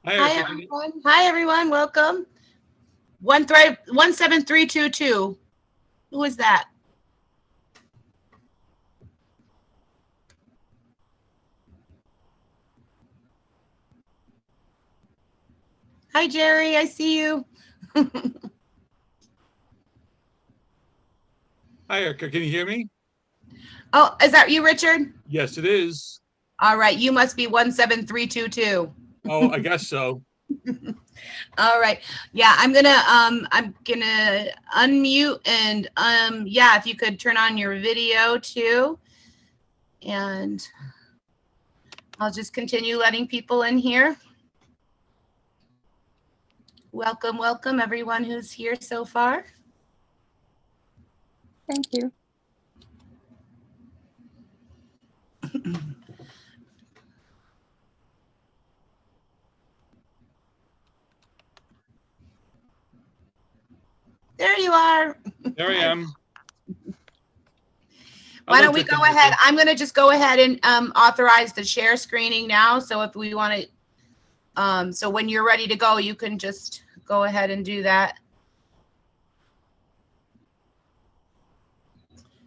Hi, Hi Erica. everyone. Hi everyone. Welcome. 17322. Who is that? Hi Jerry. I see you. Hi, Erica. Can you hear me? Oh, is that you, Richard? Yes, it is. All right. You must be 17322. Oh, I guess so. All right. Yeah, I'm gonna unmute and yeah, if you could turn on your video too. And I'll just continue letting people in here. Welcome, welcome everyone who's here so far. Thank you. There you are. There I am. Why Hello, don't we Dick go and ahead? Erica. I'm going to just go ahead and authorize the share screening now. So if we want to, so when you're ready to go, you can just go ahead and do that.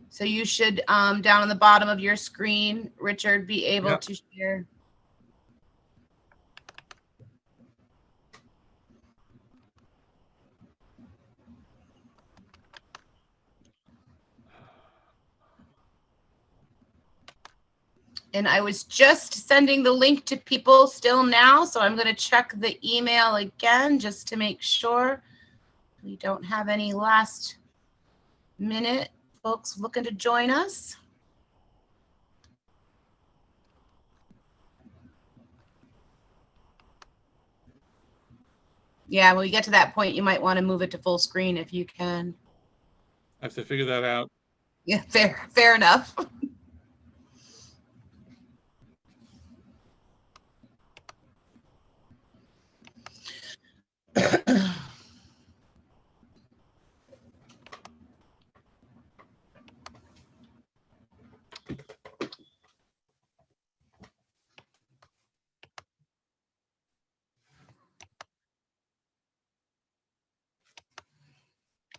So you should, down on the bottom of your screen, Richard, be able to share. And I was just sending the link to people still now, so I'm going to check the email again just to make sure we don't have any last minute folks looking to join us. Yeah, when we get to that point, you might want to move it to full screen if you can. I have to figure that out. Yeah, fair enough.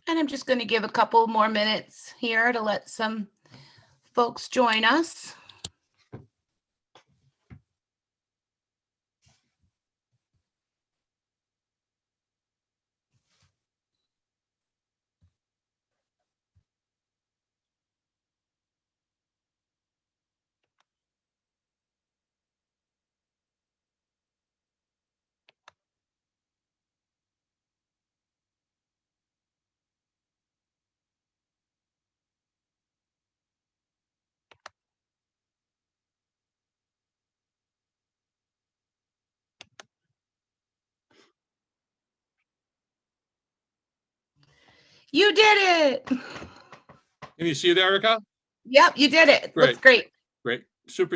And I'm just going to give a couple more minutes here to let some folks join us. You did it. Can you see it, Erica? Yep, you did it. Great. Looks great. Great. Super.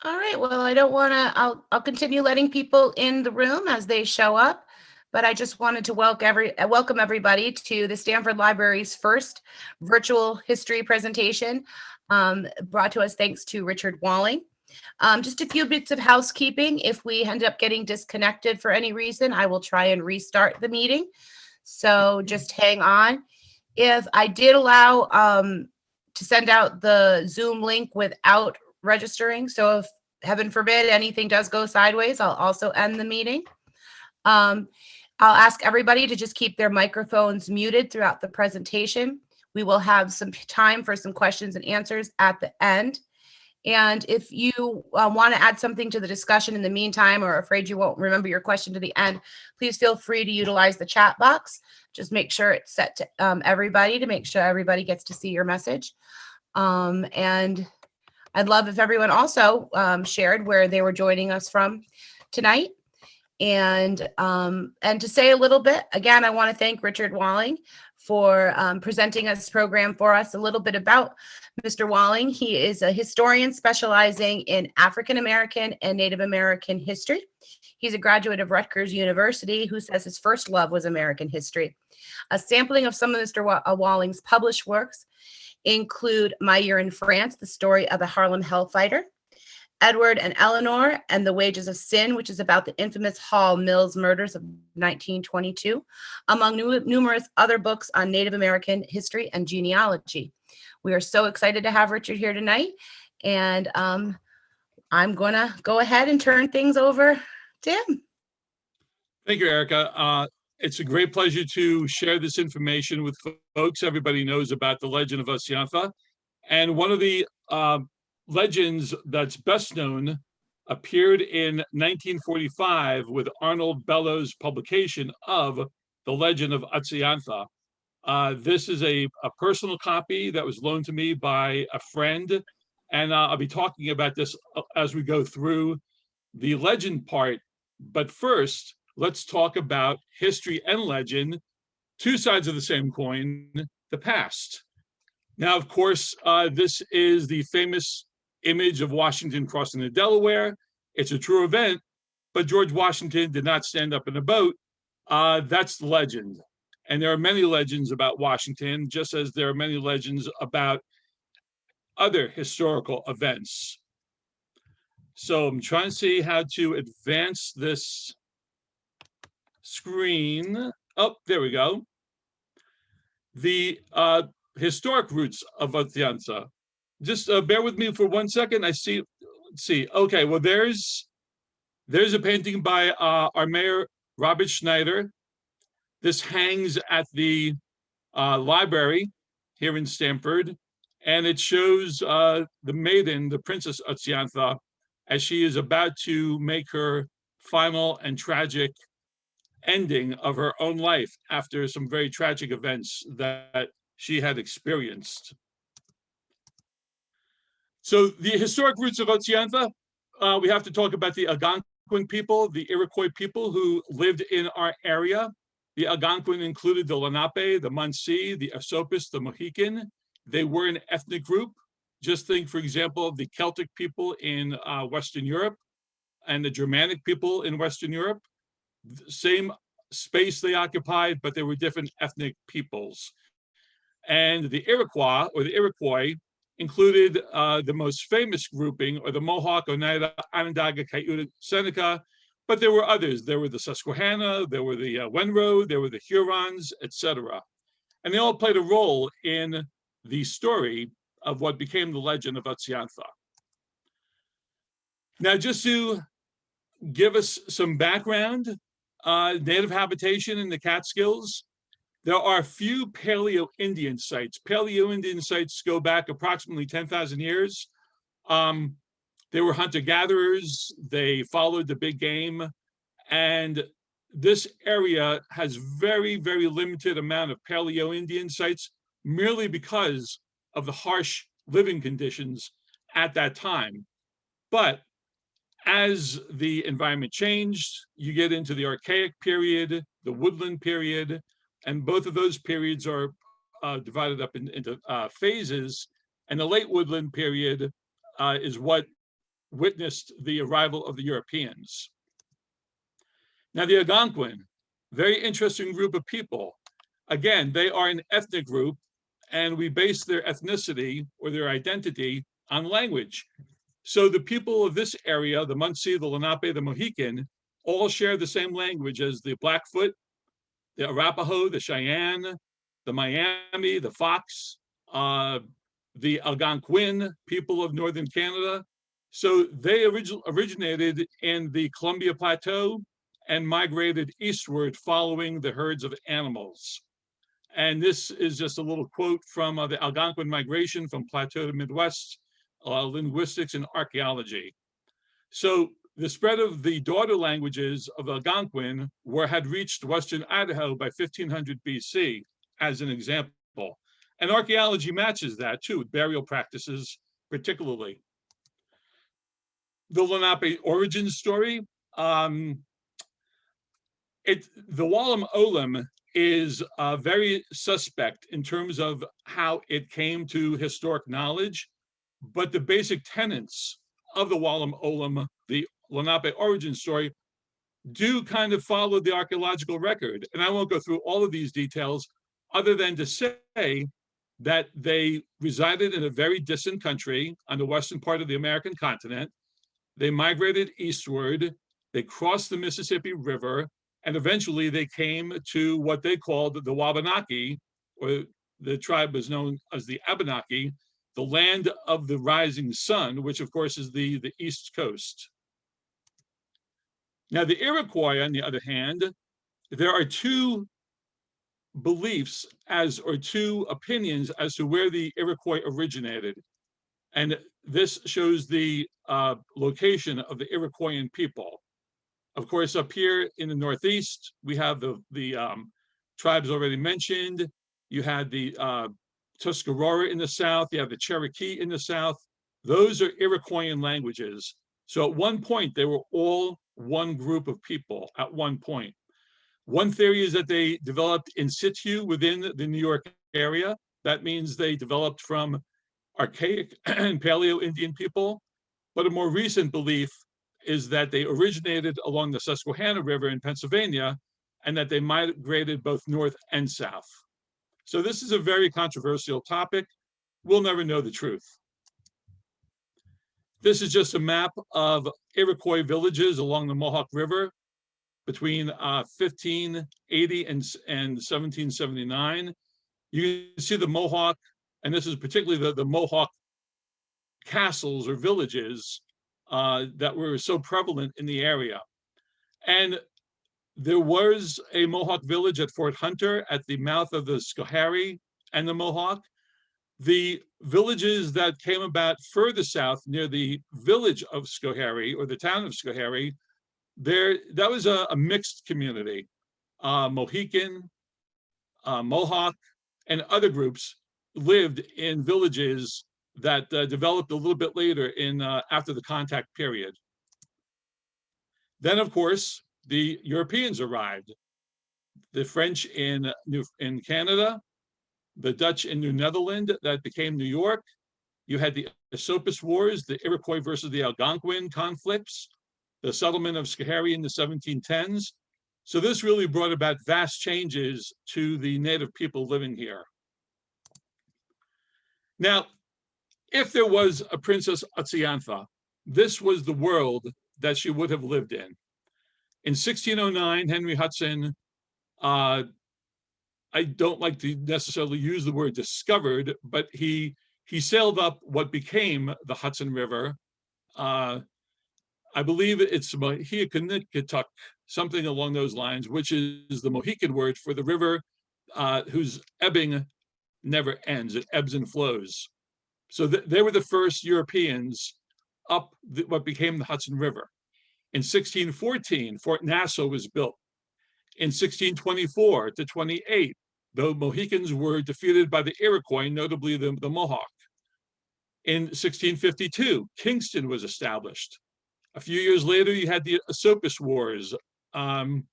All right. Well, I don't want to. I'll continue letting people in the room as they show up, but I just wanted to welcome everybody to the Stamford Library's first virtual history presentation, brought to us thanks to Richard Walling. Just a few bits of housekeeping. If we end up getting disconnected for any reason, I will try and restart the meeting. So just hang on. If I did allow to send out the Zoom link without registering, so if heaven forbid anything does go sideways, I'll also end the meeting. I'll ask everybody to just keep their microphones muted throughout the presentation. We will have some time for some questions and answers at the end. And if you want to add something to the discussion in the meantime, or afraid you won't remember your question to the end, please feel free to utilize the chat box. Just make sure it's set to everybody, to make sure everybody gets to see your message. And I'd love if everyone also shared where they were joining us from tonight. And to say a little bit, again, I want to thank Richard Walling for presenting this program for us. A little bit about Mr. Walling. He is a historian specializing in African American and Native American history. He's a graduate of Rutgers University who says his first love was American history. A sampling of some of Mr. Walling's published works include My Year in France, the story of a Harlem Hellfighter; Edward and Eleanor and the Wages of Sin, which is about the infamous Hall Mills murders of 1922, among numerous other books on Native American history and genealogy. We are so excited to have Richard here tonight, and I'm going to go ahead and turn things over to him. Thank you, Erica. It's a great pleasure to share this information with folks. Everybody knows about the Legend of Utsayantha, and one of the legends that's best known appeared in 1945 with Arnold Bellows' publication of the Legend of Utsayantha. This is a personal copy that was loaned to me by a friend, and I'll be talking about this as we go through the legend part. But first, let's talk about history and legend, two sides of the same coin, the past. Now, of course, this is the famous image of Washington crossing the Delaware. It's a true event, but George Washington did not stand up in a boat. That's the legend. And there are many legends about Washington, just as there are many legends about other historical events. So I'm trying to see how to advance this screen. Oh, there we go. The historic roots of Utsayantha. Just bear with me for 1 second. I see. Let's see. Okay. Well, there's a painting by our mayor, Robert Schneider. This hangs at the library here in Stamford, and it shows the maiden, the Princess Utsayantha, as she is about to make her final and tragic ending of her own life after some very tragic events that she had experienced. So the historic roots of Utsayantha, we have to talk about the Algonquin people, the Iroquois people who lived in our area. The Algonquin included the Lenape, the Munsee, the Esopus, the Mohican. They were an ethnic group. Just think, for example, of the Celtic people in Western Europe and the Germanic people in Western Europe. Same space they occupied, but they were different ethnic peoples. And the Iroquois, or the Iroquois, included the most famous grouping, or the Mohawk, Oneida, Onondaga, Cayuga, Seneca, but there were others. There were the Susquehanna, there were the Wenro, there were the Hurons, etc. And they all played a role in the story of what became the legend of Utsayantha. Now, just to give us some background, native habitation in the Catskills, there are few Paleo-Indian sites. Paleo-Indian sites go back approximately 10,000 years. They were hunter-gatherers, they followed the big game, and this area has very, very limited amount of Paleo-Indian sites merely because of the harsh living conditions at that time. But as the environment changed, you get into the Archaic period, the Woodland period, and both of those periods are divided up into phases. And the Late Woodland period is what witnessed the arrival of the Europeans. Now, the Algonquin, very interesting group of people. Again, they are an ethnic group, and we base their ethnicity or their identity on language. So the people of this area, the Munsee, the Lenape, the Mohican, all share the same language as the Blackfoot, the Arapaho, the Cheyenne, the Miami, the Fox, the Algonquin people of northern Canada. So they originated in the Columbia Plateau and migrated eastward following the herds of animals. And this is just a little quote from the Algonquin migration from Plateau to Midwest linguistics, and archaeology. So the spread of the daughter languages of Algonquin had reached Western Idaho by 1500 BC, as an example. And archaeology matches that too, with burial practices particularly. The Lenape origin story, the Walam Olam is very suspect in terms of how it came to historic knowledge, but the basic tenets of the Walam Olam, the Lenape origin story, do kind of follow the archaeological record. And I won't go through all of these details other than to say that they resided in a very distant country on the western part of the American continent. They migrated eastward, they crossed the Mississippi River, and eventually they came to what they called the Wabanaki, or the tribe was known as the Abenaki, the land of the rising sun, which of course is the East Coast. Now, the Iroquois, on the other hand, there are two beliefs or two opinions as to where the Iroquois originated. And this shows the location of the Iroquoian people. Of course, up here in the Northeast, we have the tribes already mentioned. You had the Tuscarora in the South. You have the Cherokee in the South. Those are Iroquoian languages. So at one point, they were all one group of people at one point. One theory is that they developed in situ within the New York area. That means they developed from archaic and Paleo-Indian people. But a more recent belief is that they originated along the Susquehanna River in Pennsylvania and that they migrated both north and south. So this is a very controversial topic. We'll never know the truth. This is just a map of Iroquois villages along the Mohawk River between 1580 and 1779. You can see the Mohawk, and this is particularly the Mohawk castles or villages that were so prevalent in the area. And there was a Mohawk village at Fort Hunter at the mouth of the Schoharie and the Mohawk. The villages that came about further south near the village of Schoharie, or the town of Schoharie, that was a mixed community. Mohican, Mohawk, and other groups lived in villages that developed a little bit later after the contact period. Then, of course, the Europeans arrived. The French in Canada, the Dutch in New Netherland, that became New York. You had the Esopus Wars, the Iroquois versus the Algonquin conflicts, the settlement of Schoharie in the 1710s. So this really brought about vast changes to the native people living here. Now, if there was a Princess Utsayantha, this was the world that she would have lived in. In 1609, Henry Hudson, I don't like to necessarily use the word discovered, but he sailed up what became the Hudson River. I believe it's Mohicanituck, something along those lines, which is the Mohican word for the river whose ebbing never ends. It ebbs and flows. So they were the first Europeans up what became the Hudson River. In 1614, Fort Nassau was built. In 1624 to 28, the Mohicans were defeated by the Iroquois, notably the Mohawk. In 1652, Kingston was established. A few years later, you had the Esopus Wars down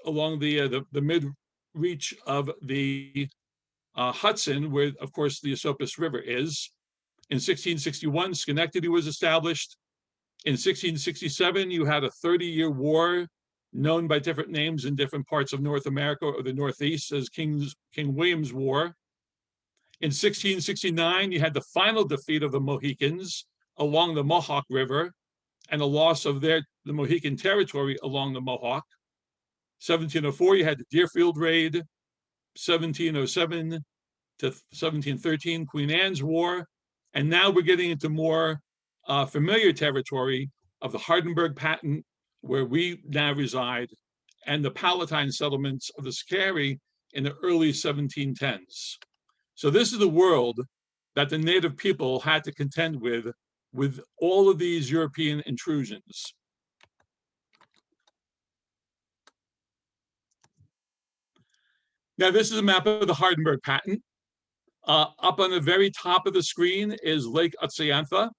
along the mid-reach of the Hudson, where, of course, the Esopus River is. In 1661, Schenectady was established. In 1667, you had a 30-year war known by different names in different parts of North America or the Northeast as King William's War. In 1669, you had the final defeat of the Mohicans along the Mohawk River and the loss of the Mohican territory along the Mohawk. 1704, you had the Deerfield Raid. 1707 to 1713, Queen Anne's War. And now we're getting into more familiar territory of the Hardenberg Patent, where we now reside, and the Palatine settlements of the Schoharie in the early 1710s. So this is the world that the native people had to contend with all of these European intrusions. Now, this is a map of the Hardenberg Patent. Up on the very top of the screen is Lake Utsayantha.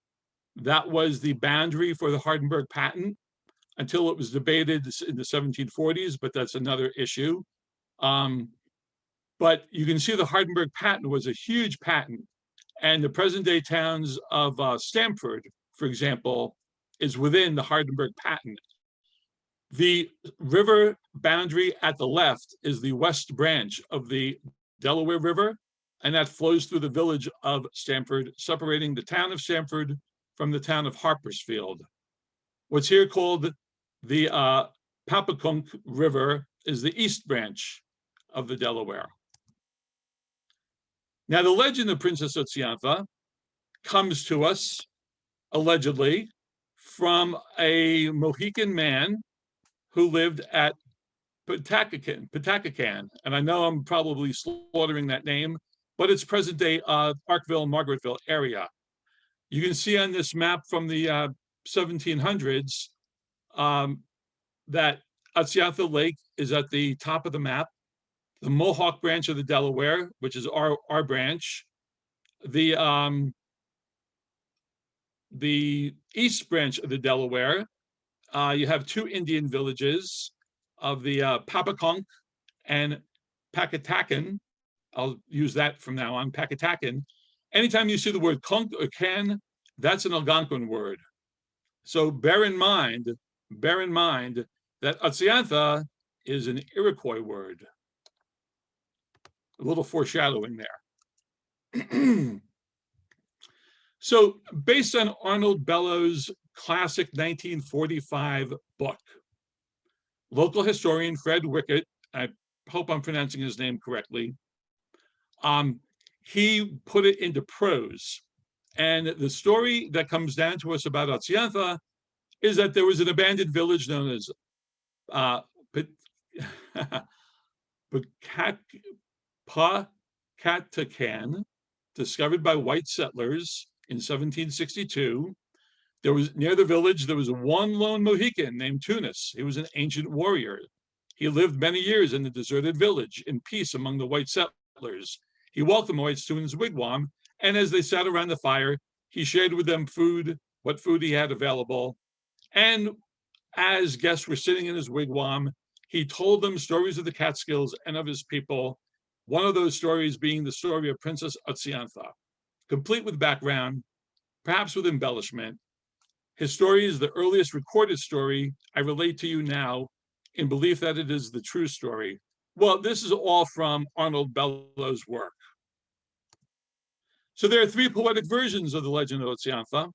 That was the boundary for the Hardenberg Patent until it was debated in the 1740s, but that's another issue. But you can see the Hardenberg Patent was a huge patent, and the present-day towns of Stamford, for example, is within the Hardenberg Patent. The river boundary at the left is the west branch of the Delaware River, and that flows through the village of Stamford, separating the town of Stamford from the town of Harpersfield. What's here called the Pappaconk River is the east branch of the Delaware. Now, the legend of Princess Utsayantha comes to us, allegedly, from a Mohican man who lived at Patacacan, and I know I'm probably slaughtering that name, but it's present-day Parkville, Margaretville area. You can see on this map from the 1700s that Utsayantha Lake is at the top of the map. The Mohawk branch of the Delaware, which is our branch, the east branch of the Delaware, you have two Indian villages of the Pappaconk and Pacatacan. I'll use that from now on, Pacatacan. Anytime you see the word conk or can, that's an Algonquin word. So bear in mind that Utsayantha is an Iroquois word. A little foreshadowing there. So based on Arnold Bellows' classic 1945 book, local historian Fred Wickett, I hope I'm pronouncing his name correctly, he put it into prose. And the story that comes down to us about Utsayantha is that there was an abandoned village known as Pacatacan, discovered by white settlers in 1762. There was near the village, there was one lone Mohican named Tunis. He was an ancient warrior. He lived many years in the deserted village in peace among the white settlers. He welcomed whites to his wigwam, and as they sat around the fire, he shared with them what food he had available. And as guests were sitting in his wigwam, he told them stories of the Catskills and of his people, one of those stories being the story of Princess Utsayantha, complete with background, perhaps with embellishment. His story is the earliest recorded story I relate to you now in belief that it is the true story. Well, this is all from Arnold Bellows' work. So there are three poetic versions of the legend of Utsayantha,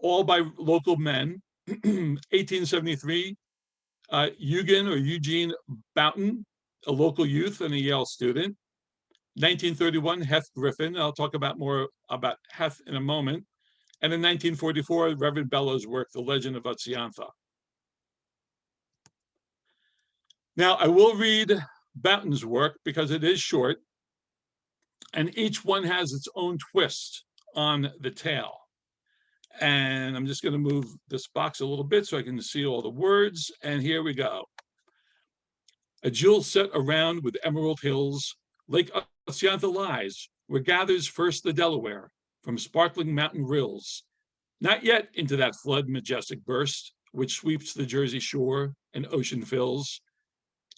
all by local men. 1873, Eugene Boughton, a local youth and a Yale student. 1931, Heth Griffin. I'll talk more about Heth in a moment. And in 1944, Reverend Bellows' work, The Legend of Utsayantha. Now, I will read Boughton's work because it is short, and each one has its own twist on the tale. And I'm just going to move this box a little bit so I can see all the words. And here we go. A jewel set around with emerald hills, Lake Utsayantha lies, where gathers first the Delaware from sparkling mountain rills. Not yet into that flood majestic burst, which sweeps the Jersey shore and ocean fills.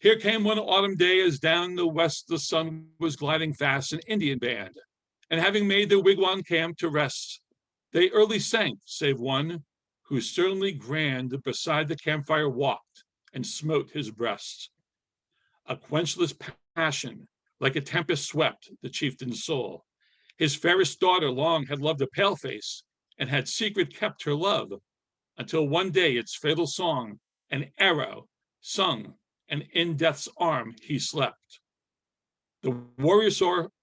Here came one autumn day as down the west the sun was gliding fast, an Indian band, and having made their wigwam camp to rest, they early sank, save one, who sternly grand beside the campfire walked and smote his breast. A quenchless passion, like a tempest swept the chieftain's soul. His fairest daughter long had loved a paleface, and had secret kept her love, until one day its fatal song, an arrow, sung, and in death's arm he slept. The warrior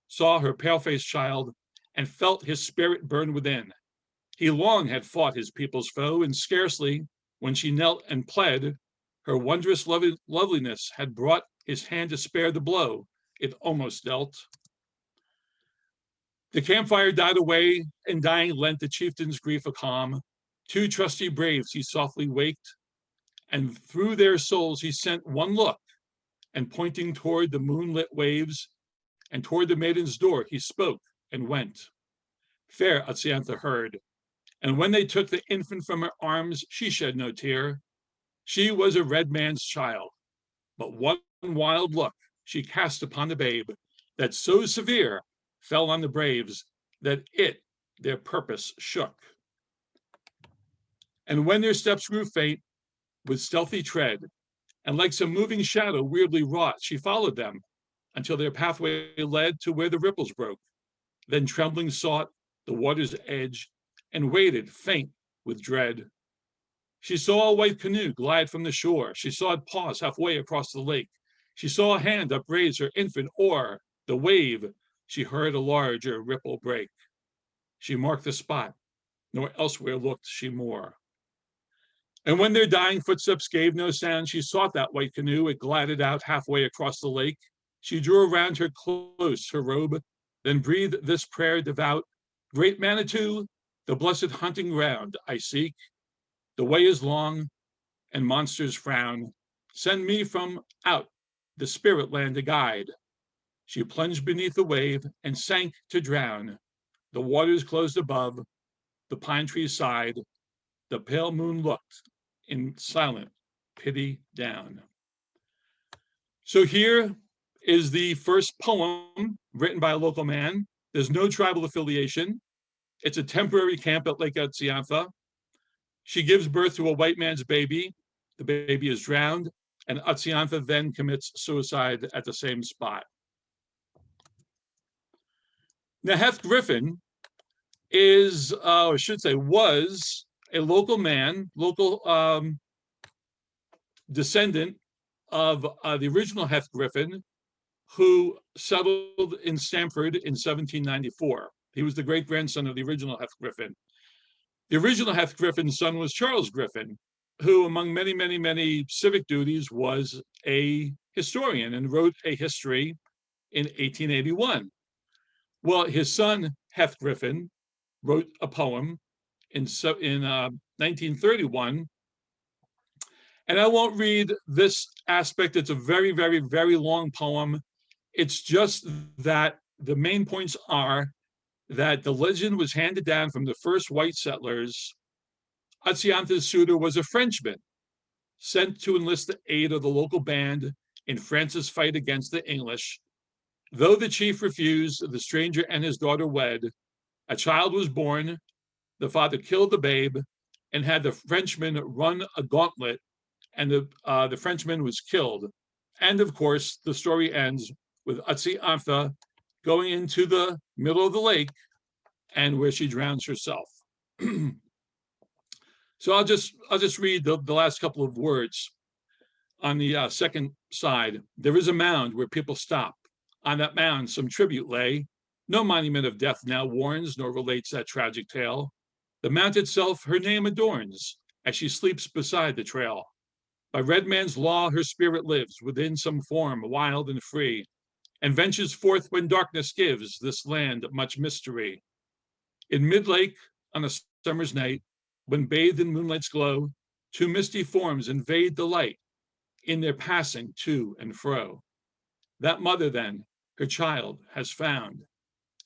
saw her pale-faced child, and felt his spirit burn within. He long had fought his people's foe, and scarcely, when she knelt and pled, her wondrous loveliness had brought his hand to spare the blow it almost dealt. The campfire died away, and dying lent the chieftain's grief a calm. Two trusty braves he softly waked, and through their souls he sent one look, and pointing toward the moonlit waves and toward the maiden's door, he spoke and went. Fair Utsayantha heard, and when they took the infant from her arms, she shed no tear. She was a red man's child, but one wild look she cast upon the babe, that so severe fell on the braves, that it their purpose shook. And when their steps grew faint, with stealthy tread, and like some moving shadow weirdly wrought, she followed them until their pathway led to where the ripples broke, then trembling sought the water's edge and waited faint with dread. She saw a white canoe glide from the shore. She saw it pause halfway across the lake. She saw a hand upraise her infant oar. The wave, she heard a larger ripple break. She marked the spot, nor elsewhere looked she more. And when their dying footsteps gave no sound, she sought that white canoe. It glided out halfway across the lake. She drew around her close her robe, then breathed this prayer devout: Great Manitou, the blessed hunting ground I seek. The way is long, and monsters frown. Send me from out the spirit land to guide. She plunged beneath the wave and sank to drown. The waters closed above, the pine trees sighed, the pale moon looked in silent pity down. So here is the first poem written by a local man. There's no tribal affiliation. It's a temporary camp at Lake Utsayantha. She gives birth to a white man's baby. The baby is drowned, and Utsayantha then commits suicide at the same spot. Now, Heth Griffin is, or I should say, was a local man, local descendant of the original Heth Griffin, who settled in Stamford in 1794. He was the great-grandson of the original Heth Griffin. The original Heth Griffin's son was Charles Griffin, who, among many, many, many civic duties, was a historian and wrote a history in 1881. Well, his son, Heth Griffin, wrote a poem in 1931. And I won't read this aspect. It's a very, very, very long poem. It's just that the main points are that the legend was handed down from the first white settlers. Utsayantha's suitor was a Frenchman sent to enlist the aid of the local band in France's fight against the English. Though the chief refused, the stranger and his daughter wed. A child was born. The father killed the babe and had the Frenchman run a gauntlet, and the Frenchman was killed. And of course, the story ends with Utsayantha going into the middle of the lake and where she drowns herself. So I'll just read the last couple of words. On the second side, there is a mound where people stop. On that mound, some tribute lay. No monument of death now warns nor relates that tragic tale. The mount itself her name adorns as she sleeps beside the trail. By red man's law, her spirit lives within some form wild and free, and ventures forth when darkness gives this land much mystery. In mid-lake, on a summer's night, when bathed in moonlight's glow, two misty forms invade the light in their passing to and fro. That mother, then, her child has found,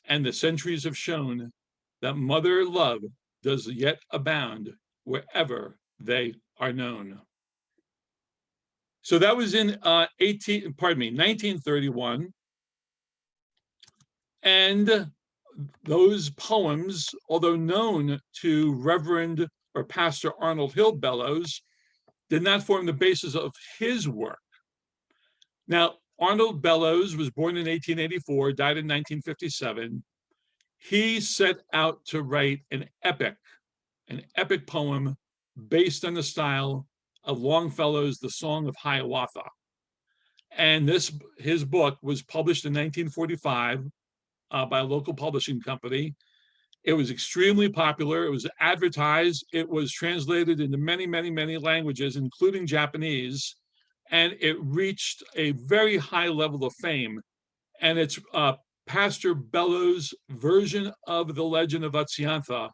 and the centuries have shown that mother love does yet abound wherever they are known. So that was in 1931. And those poems, although known to Reverend or Pastor Arnold Hill Bellows, did not form the basis of his work. Now, Arnold Bellows was born in 1884, died in 1957. He set out to write an epic poem based on the style of Longfellow's The Song of Hiawatha. And his book was published in 1945 by a local publishing company. It was extremely popular. It was advertised. It was translated into many, many, many languages, including Japanese. And it reached a very high level of fame. And it's Pastor Bellows' version of the Legend of Utsayantha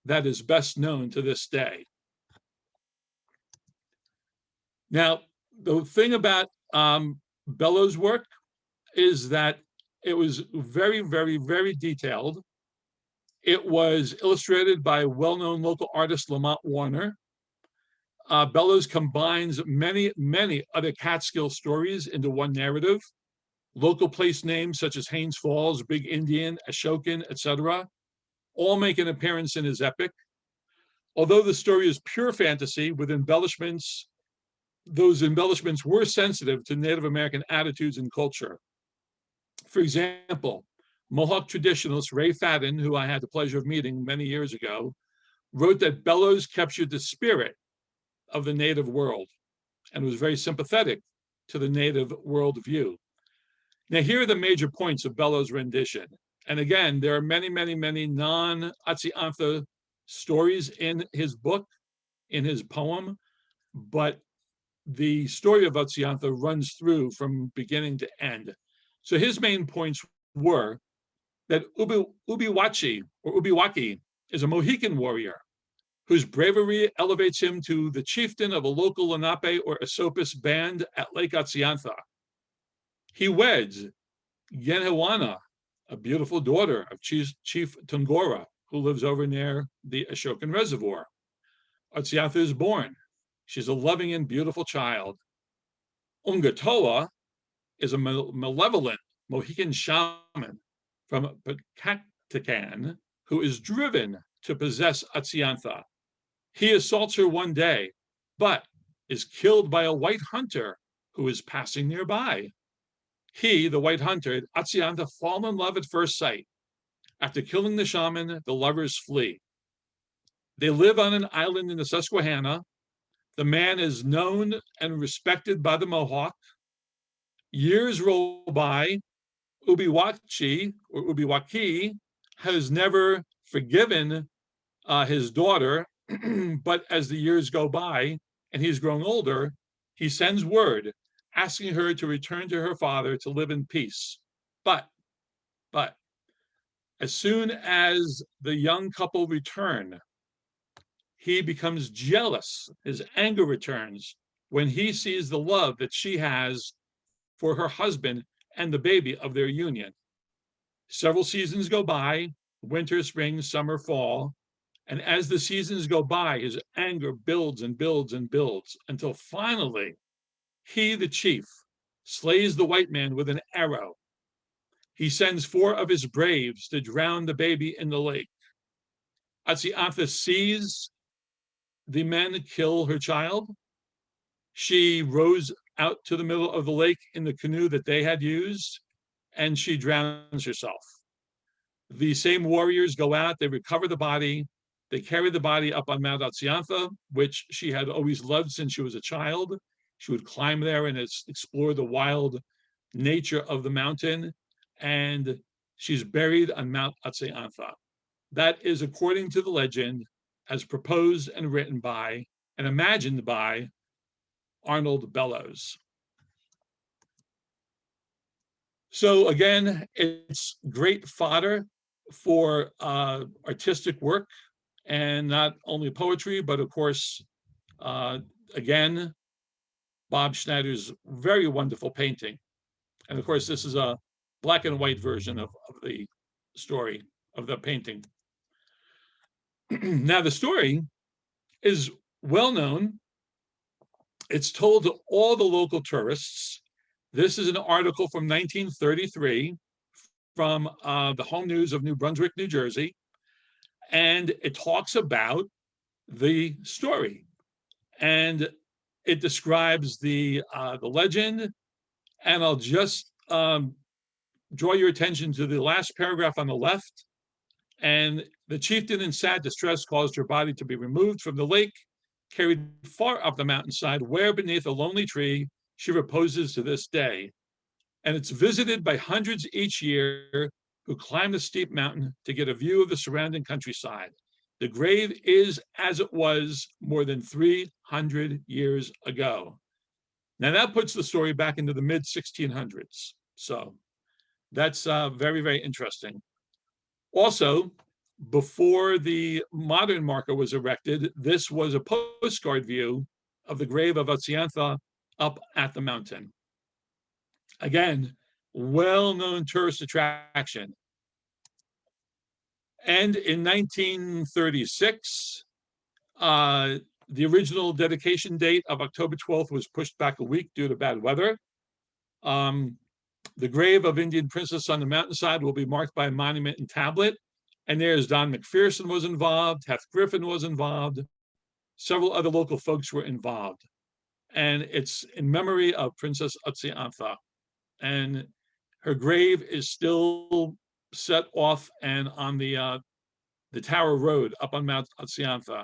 that is best known to this day. Now, the thing about Bellows' work is that it was very, very, very detailed. It was illustrated by well-known local artist Lamont Warner. Bellows combines many, many other Catskill stories into one narrative. Local place names such as Haynes Falls, Big Indian, Ashokan, etc., all make an appearance in his epic. Although the story is pure fantasy with embellishments, those embellishments were sensitive to Native American attitudes and culture. For example, Mohawk traditionalist Ray Fadden, who I had the pleasure of meeting many years ago, wrote that Bellows captured the spirit of the Native world and was very sympathetic to the Native world view. Now, here are the major points of Bellows' rendition. And again, there are many, many, many non-Utsayantha stories in his book, in his poem, but the story of Utsayantha runs through from beginning to end. So his main points were that Ubiwachi or Ubiwaki is a Mohican warrior whose bravery elevates him to the chieftain of a local Lenape or Esopus band at Lake Utsayantha. He weds Yenhewana, a beautiful daughter of Chief Tungora, who lives over near the Ashokan Reservoir. Utsayantha is born. She's a loving and beautiful child. Ungatoa is a malevolent Mohican shaman from Pacactican who is driven to possess Utsayantha. He assaults her one day, but is killed by a white hunter who is passing nearby. He, the white hunter, and Utsayantha fall in love at first sight. After killing the shaman, the lovers flee. They live on an island in the Susquehanna. The man is known and respected by the Mohawk. Years roll by. Ubiwachi or Ubiwaki has never forgiven his daughter, but as the years go by and he's grown older, he sends word asking her to return to her father to live in peace. But as soon as the young couple return, he becomes jealous. His anger returns when he sees the love that she has for her husband and the baby of their union. Several seasons go by, winter, spring, summer, fall, and as the seasons go by, his anger builds and builds and builds until finally he, the chief, slays the white man with an arrow. He sends 4 of his braves to drown the baby in the lake. Utsayantha sees the men kill her child. She rows out to the middle of the lake in the canoe that they had used, and she drowns herself. The same warriors go out, they recover the body, they carry the body up on Mount Utsayantha, which she had always loved since she was a child. She would climb there and explore the wild nature of the mountain, and she's buried on Mount Utsayantha. That is according to the legend as proposed and written by and imagined by Arnold Bellows. So again, it's great fodder for artistic work, and not only poetry, but of course, again, Bob Schneider's very wonderful painting. And of course, this is a black and white version of the story, of the painting. Now, the story is well known. It's told to all the local tourists. This is an article from 1933 from the Home News of New Brunswick, New Jersey, and it talks about the story, and it describes the legend. And I'll just draw your attention to the last paragraph on the left. And the chieftain, in sad distress, caused her body to be removed from the lake, carried far up the mountainside, where beneath a lonely tree she reposes to this day. And it's visited by hundreds each year who climb the steep mountain to get a view of the surrounding countryside. The grave is as it was more than 300 years ago. Now that puts the story back into the mid-1600s. So That's very, very interesting. Also, before the modern marker was erected, this was a postcard view of the grave of Utsayantha up at the mountain. Again, well-known tourist attraction. And in 1936, the original dedication date of October 12th was pushed back a week due to bad weather. The grave of Indian Princess on the mountainside will be marked by a monument and tablet. And there's Don McPherson was involved, Heth Griffin was involved, several other local folks were involved. And it's in memory of Princess Utsayantha. And her grave is still set off and on the Tower Road up on Mount Utsayantha.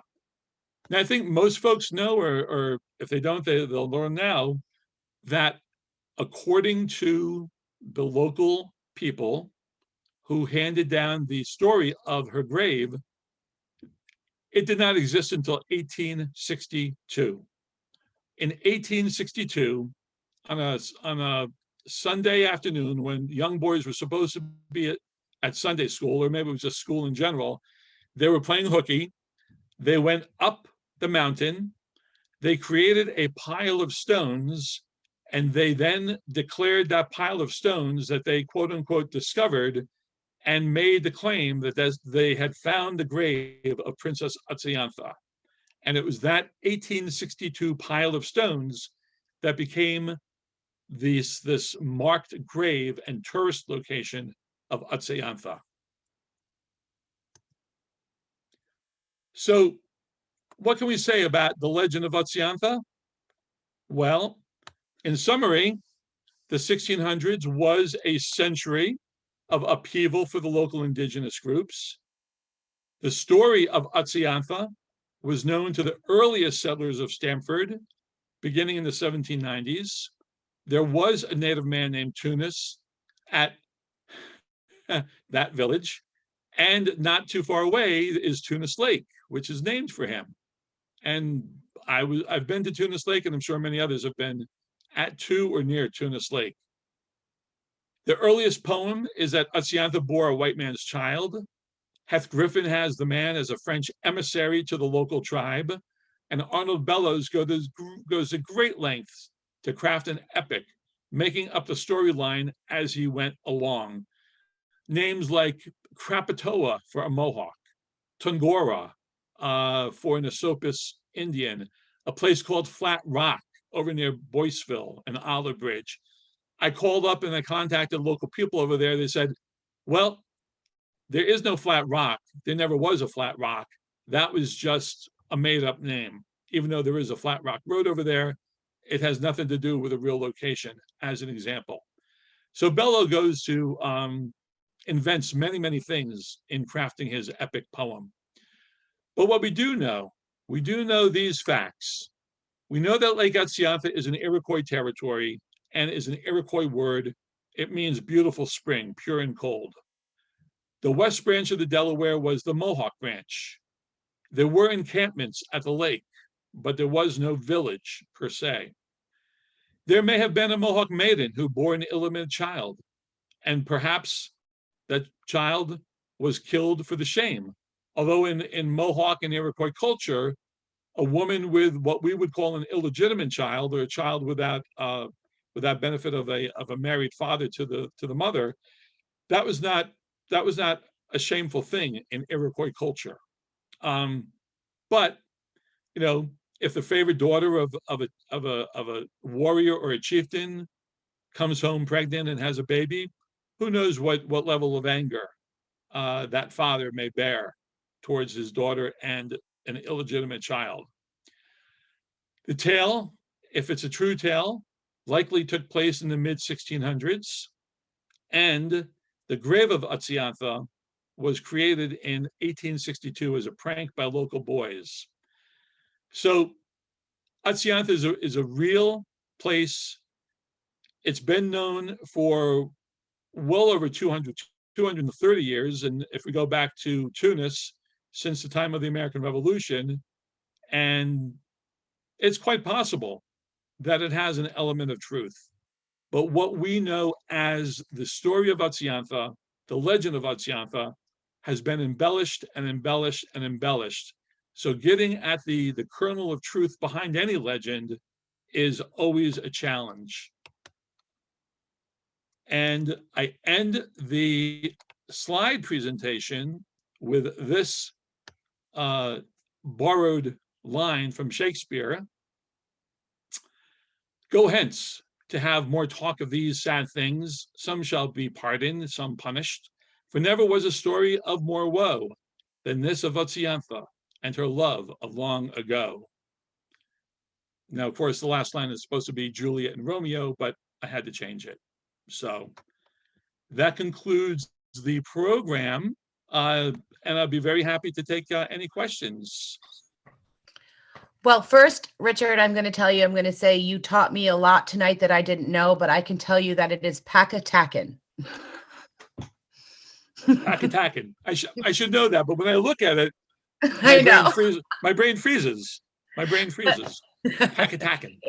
Now, I think most folks know, or if they don't, they'll learn now, that according to the local people who handed down the story of her grave, it did not exist until 1862. In 1862, on a Sunday afternoon when young boys were supposed to be at Sunday school, or maybe it was just school in general, they were playing hooky. They went up the mountain. They created a pile of stones, and they then declared that pile of stones that they quote unquote discovered and made the claim that they had found the grave of Princess Utsayantha. And it was that 1862 pile of stones that became this marked grave and tourist location of Utsayantha. So what can we say about the legend of Utsayantha? Well, in summary, the 1600s was a century of upheaval for the local indigenous groups. The story of Utsayantha was known to the earliest settlers of Stamford, beginning in the 1790s. There was a native man named Tunis at that village, and not too far away is Tunis Lake, which is named for him. And I've been to Tunis Lake, and I'm sure many others have been at to or near Tunis Lake. The earliest poem is that Utsayantha bore a white man's child. Heth Griffin has the man as a French emissary to the local tribe, and Arnold Bellows goes to great lengths to craft an epic, making up the storyline as he went along. Names like Krakatoa for a Mohawk, Tungora for an Esopus Indian, a place called Flat Rock over near Boyceville and Olive Bridge. I called up and I contacted local people over there. They said, well, there is no Flat Rock. There never was a Flat Rock. That was just a made up name. Even though there is a Flat Rock Road over there, it has nothing to do with a real location, as an example. So Bello goes to invents many, many things in crafting his epic poem. But what we do know these facts. We know that Lake Utsayantha is an Iroquois territory and is an Iroquois word. It means beautiful spring, pure and cold. The west branch of the Delaware was the Mohawk branch. There were encampments at the lake, but there was no village per se. There may have been a Mohawk maiden who bore an illegitimate child, and perhaps that child was killed for the shame. Although in Mohawk and Iroquois culture, a woman with what we would call an illegitimate child, or a child without benefit of a married father to the mother, that was not a shameful thing in Iroquois culture. But you know, if the favorite daughter of a warrior or a chieftain comes home pregnant and has a baby, who knows what level of anger that father may bear towards his daughter and an illegitimate child. The tale, if it's a true tale, likely took place in the mid-1600s, and the grave of Utsayantha was created in 1862 as a prank by local boys. So Utsayantha is a real place. It's been known for well over 230 years, and if we go back to Tunis, since the time of the American Revolution, and it's quite possible that it has an element of truth. But what we know as the story of Utsayantha, the legend of Utsayantha, has been embellished and embellished and embellished. So getting at the kernel of truth behind any legend is always a challenge. And I end the slide presentation with this borrowed line from Shakespeare. Go hence to have more talk of these sad things. Some shall be pardoned, some punished. For never was a story of more woe than this of Utsayantha and her love of long ago. Now, of course, the last line is supposed to be Juliet and Romeo, but I had to change it. So that concludes the program, and I'll be very happy to take any questions. Well, first, Richard, I'm going to say you taught me a lot tonight that I didn't know, but I can tell you that it is Packatacken. Packatacken. I should know that, but when I look at it, I know. My brain freezes. Packatacken.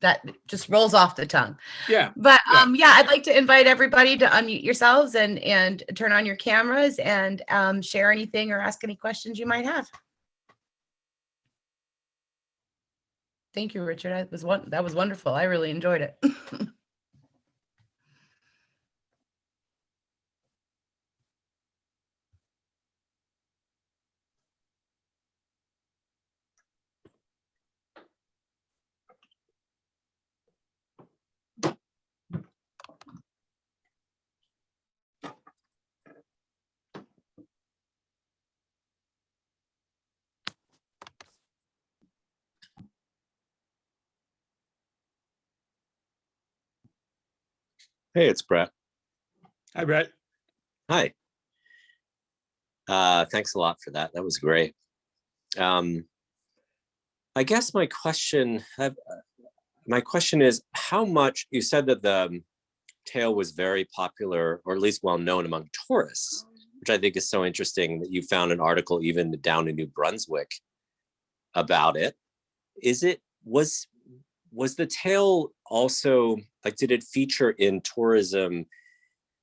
That just rolls off the tongue. Yeah. But I'd like to invite everybody to unmute yourselves and turn on your cameras and share anything or ask any questions you might have. Thank you, Richard. That was wonderful. I really enjoyed it. Hey, it's Brett. Hi, Brett. Hi. Thanks a lot for that. That was great. I guess my question is, how much, you said that the tale was very popular, or at least well known among tourists, which I think is so interesting that you found an article even down in New Brunswick about it. Was the tale also, like, did it feature in tourism?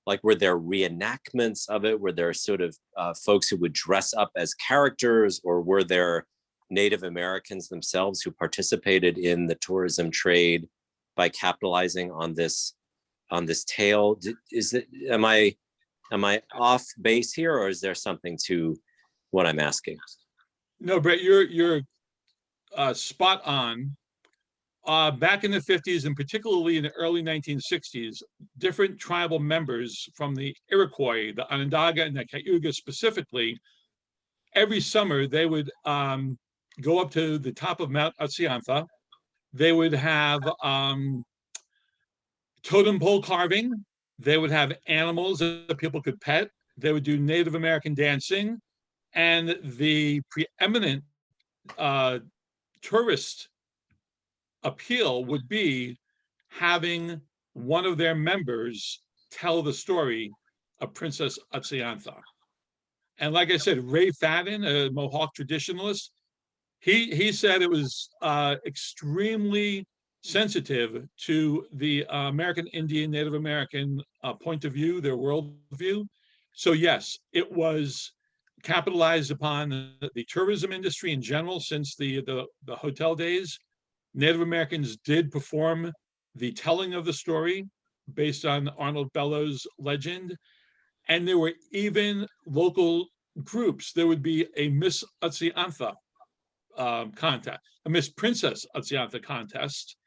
Like, were there reenactments of it? Were there sort of folks who would dress up as characters, or were there Native Americans themselves who participated in the tourism trade by capitalizing on this tale? Am I off base here, or is there something to what I'm asking? No, Brett, you're spot on. Back in the 50s, and particularly in the early 1960s, different tribal members from the Iroquois, the Onondaga and the Cayuga specifically, every summer they would go up to the top of Mount Utsayantha. They would have totem pole carving. They would have animals that people could pet. They would do Native American dancing. And the preeminent tourist appeal would be having one of their members tell the story of Princess Utsayantha. And like I said, Ray Fadden, a Mohawk traditionalist, he said it was extremely sensitive to the American Indian, Native American point of view, their worldview. So yes, it was capitalized upon the tourism industry in general since the hotel days. Native Americans did perform the telling of the story based on Arnold Bellows' legend. And there were even local groups. There would be a Miss Utsayantha contest, a Miss Princess Utsayantha contest,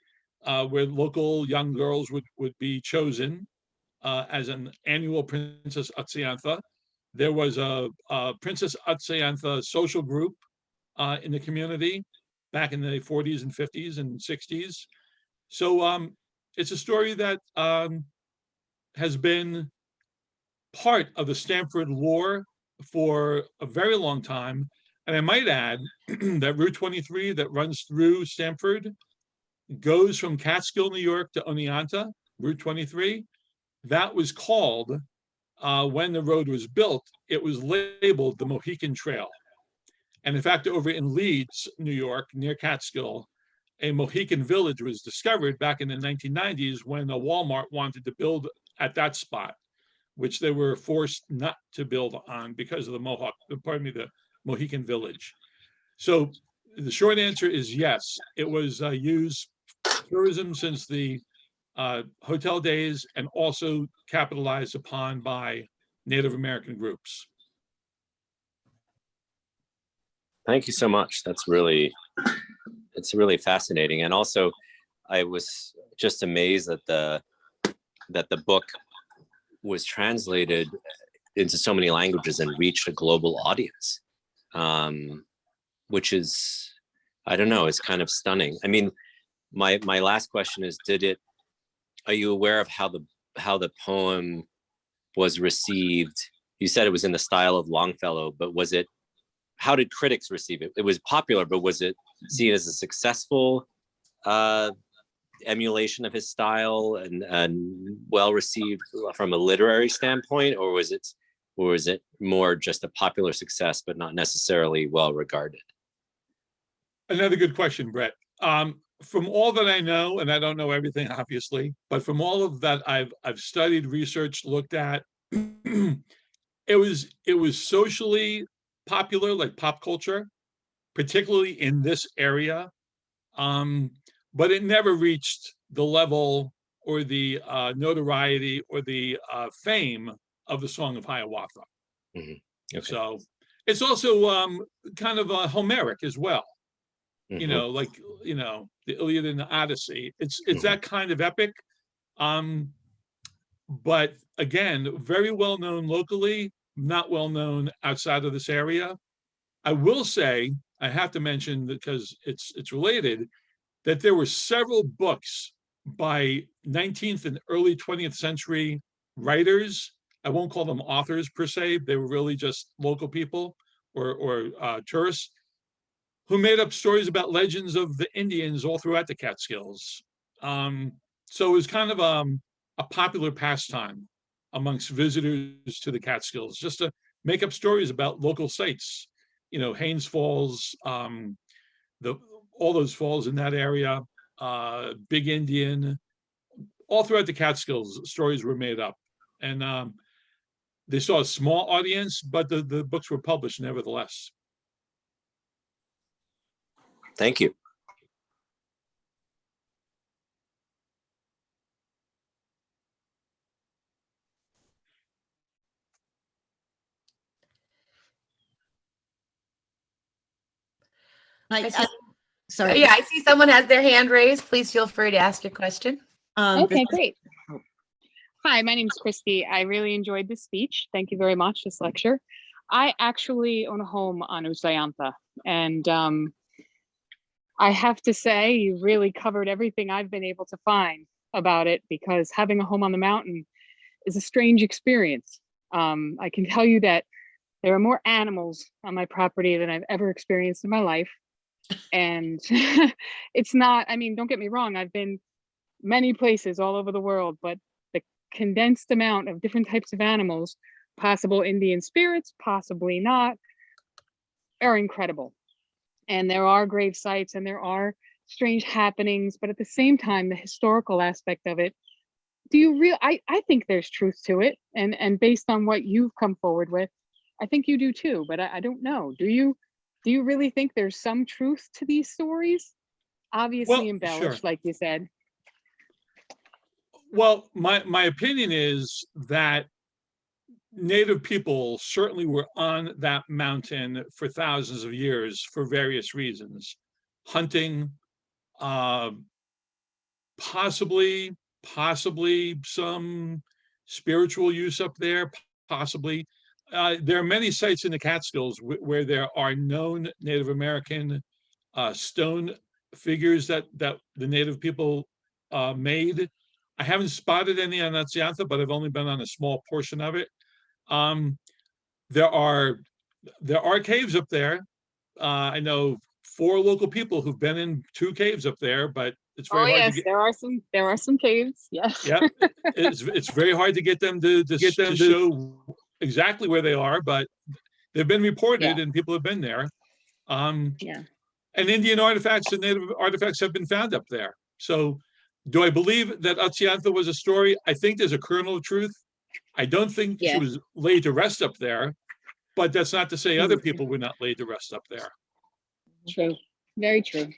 where local young girls would be chosen as an annual Princess Utsayantha. There was a Princess Utsayantha social group in the community back in the 40s and 50s and 60s. So it's a story that has been part of the Stamford lore for a very long time. And I might add that Route 23 that runs through Stamford goes from Catskill, New York to Oneonta, Route 23. That was called, when the road was built, it was labeled the Mohican Trail. And in fact, over in Leeds, New York, near Catskill, a Mohican village was discovered back in the 1990s when a Walmart wanted to build at that spot, which they were forced not to build on because of the Mohican village. So the short answer is yes, it was used for tourism since the hotel days and also capitalized upon by Native American groups. Thank you so much. It's really fascinating. And also I was just amazed that the book was translated into so many languages and reached a global audience, which is, I don't know, it's kind of stunning. I mean, my last question is, are you aware of how the poem was received? You said it was in the style of Longfellow, but how did critics receive it? It was popular, but was it seen as a successful emulation of his style and well received from a literary standpoint, or was it more just a popular success but not necessarily well regarded? Another good question, Brett. From all that I know, and I don't know everything obviously, but from all of that I've studied, researched, looked at, it was socially popular, like pop culture, particularly in this area. But it never reached the level or the notoriety or the fame of the Song of Hiawatha. Mm-hmm. Okay. So it's also kind of Homeric as well. Mm-hmm. You know, like, you know, the Iliad and the Odyssey. It's Mm-hmm. that kind of epic. But again, very well known locally, not well known outside of this area. I will say, I have to mention, because it's related, that there were several books by 19th and early 20th century writers. I won't call them authors per se. They were really just local people or tourists who made up stories about legends of the Indians all throughout the Catskills. So it was kind of a popular pastime amongst visitors to the Catskills, just to make up stories about local sites. You know, Haynes Falls, all those falls in that area, Big Indian, all throughout the Catskills, stories were made up. And they saw a small audience, but the books were published nevertheless. Thank you. Sorry. Yeah, I see someone has their hand raised. Please feel free to ask your question. Okay, great. Hi, my name is Christy. I really enjoyed this speech. Thank you very much, this lecture. I actually own a home on Utsayantha, and I have to say you really covered everything I've been able to find about it, because having a home on the mountain is a strange experience. I can tell you that there are more animals on my property than I've ever experienced in my life. And it's not, I mean, don't get me wrong, I've been many places all over the world, but the condensed amount of different types of animals, possible Indian spirits, possibly not, are incredible. And there are grave sites and there are strange happenings, but at the same time, the historical aspect of it, I think there's truth to it. And based on what you've come forward with, I think you do too, but I don't know. Do you really think there's some truth to these stories? Obviously embellished, like you said. Well, my opinion is that Native people certainly were on that mountain for thousands of years for various reasons. Hunting, possibly some spiritual use up there, possibly. There are many sites in the Catskills where there are known Native American stone figures that the Native people made. I haven't spotted any on Utsayantha, but I've only been on a small portion of it. There are caves up there. I know 4 local people who've been in 2 caves up there, but it's very hard to get. There are some caves. Yes. Yeah, it's very hard to get them to show exactly where they are, but they've been reported and people have been there. Yeah. and Indian artifacts and native artifacts have been found up there. So do I believe that Utsayantha was a story? I think there's a kernel of truth. I don't think she Yeah. was laid to rest up there, but that's not to say other people were not laid to rest up there. True. Very true.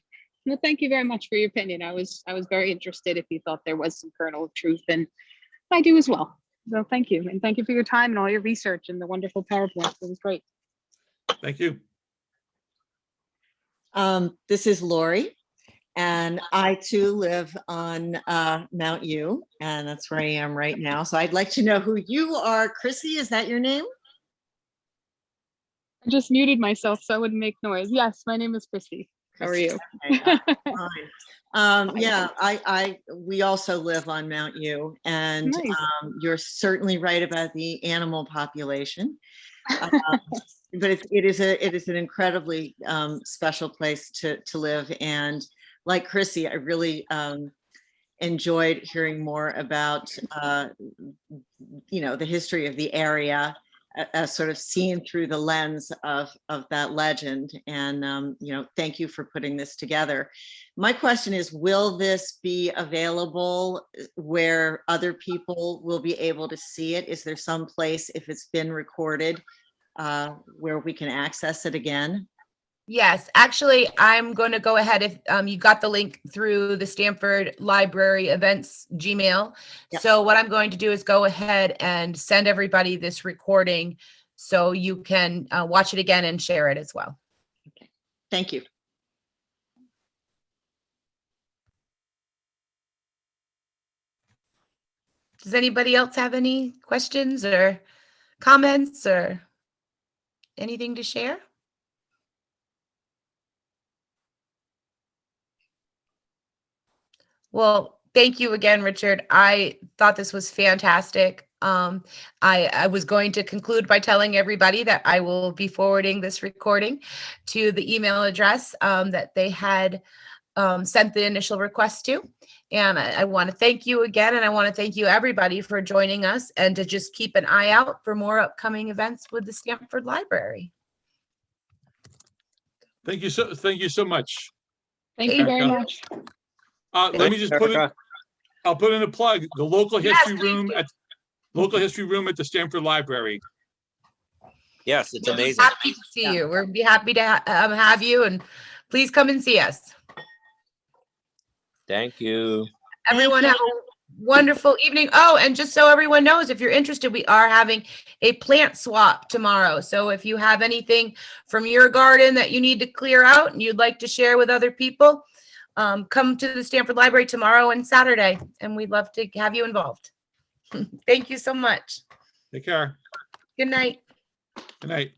Well, thank you very much for your opinion. I was very interested if you thought there was some kernel of truth, and I do as well. So thank you. And thank you for your time and all your research and the wonderful PowerPoint. It was great. Thank you. This is Lori, and I too live on Mount U, and that's where I am right now. So I'd like to know who you are. Chrissy, is that your name? I just muted myself so I wouldn't make noise. Yes, my name is Christy. How are you? Okay, fine. Yeah, we also live on Mount U, and Nice. you're certainly right about the animal population. But it is an incredibly special place to live, and like Chrissy, I really enjoyed hearing more about the history of the area, sort of seen through the lens of that legend. And thank you for putting this together. My question is, will this be available where other people will be able to see it? Is there some place, if it's been recorded, where we can access it again? Yes, actually, I'm going to go ahead. If you got the link through the Stamford Library events Gmail. Yep. So what I'm going to do is go ahead and send everybody this recording so you can watch it again and share it as well. Okay, thank you. Does anybody else have any questions or comments or anything to share? Well, thank you again, Richard. I thought this was fantastic. I was going to conclude by telling everybody that I will be forwarding this recording to the email address that they had sent the initial request to. And I want to thank you again, and I want to thank you everybody for joining us, and to just keep an eye out for more upcoming events with the Stamford Library. Thank you so much. Thank you very Erica. much. Let me just I'll put in a plug, the local history room at the Stamford Library. Yes, it's We'll be amazing. happy to see you. We'll be happy to have you, and please come and see us. Thank you. Everyone have a wonderful evening. Oh, and just so everyone knows, if you're interested, we are having a plant swap tomorrow. So if you have anything from your garden that you need to clear out and you'd like to share with other people, come to the Stamford Library tomorrow and Saturday, and we'd love to have you involved. Thank you so much. Take care. Good night. Good night.